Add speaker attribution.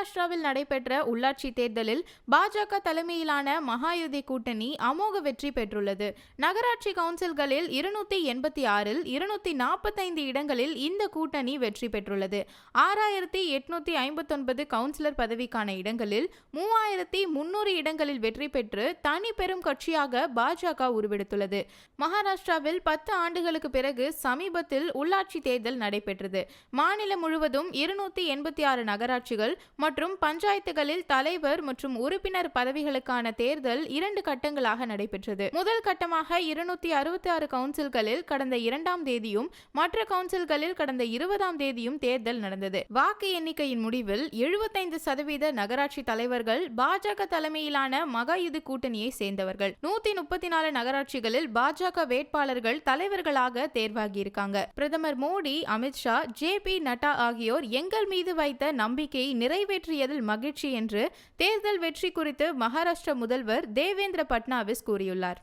Speaker 1: மகாராஷ்டிராவில் நடைபெற்ற உள்ளாட்சி தேர்தலில் பாஜக தலைமையிலான மகாயுதி கூட்டணி அமோக வெற்றி பெற்றுள்ளது. நகராட்சி கவுன்சில்களில் 286 இல் 245 இடங்களில் இந்த கூட்டணி வெற்றி பெற்றுள்ளது. 6859 கவுன்சிலர் பதவிக்கான இடங்களில் 3300 இடங்களில் வெற்றி பெற்று தனி பெரும் கட்சியாக பாஜக உருவெடுத்துள்ளது. மகாராஷ்டிராவில் 10 ஆண்டுகளுக்கு பிறகு சமீபத்தில் உள்ளாட்சி தேர்தல் நடைபெற்றது. மாநிலம் முழுவதும் 286 நகராட்சிகள் மற்றும் பஞ்சாயத்துகளில் தலைவர் மற்றும் உறுப்பினர் பதவிகளுக்கான தேர்தல் 2 கட்டங்களாக நடைபெற்றது. முதல் கட்டமாக 266 கவுன்சில்களில் கடந்த 2ஆம் தேதியும் மற்ற கவுன்சில்களில் கடந்த 20ஆம் தேதியும் தேர்தல் நடந்தது. வாக்கு எண்ணிக்கையின் முடிவில் 75% நகராட்சி தலைவர்கள் பாஜக தலைமையிலான மகாயுதி கூட்டணியை சேர்ந்தவர்கள். 134 நகராட்சிகளில் பாஜக வேட்பாளர்கள் தலைவர்களாக தேர்வாகியிருக்காங்க. பிரதமர் மோடி, அமித்ஷா, ஜே.பி. நட்டா ஆகியோர் எங்கள் மீது வைத்த நம்பிக்கையை நிறைவேற்றியதில் மகிழ்ச்சி என்று தேர்தல் வெற்றி குறித்து மகாராஷ்டிர முதல்வர் தேவேந்திர பட்னாவிஸ் கூறியுள்ளார்.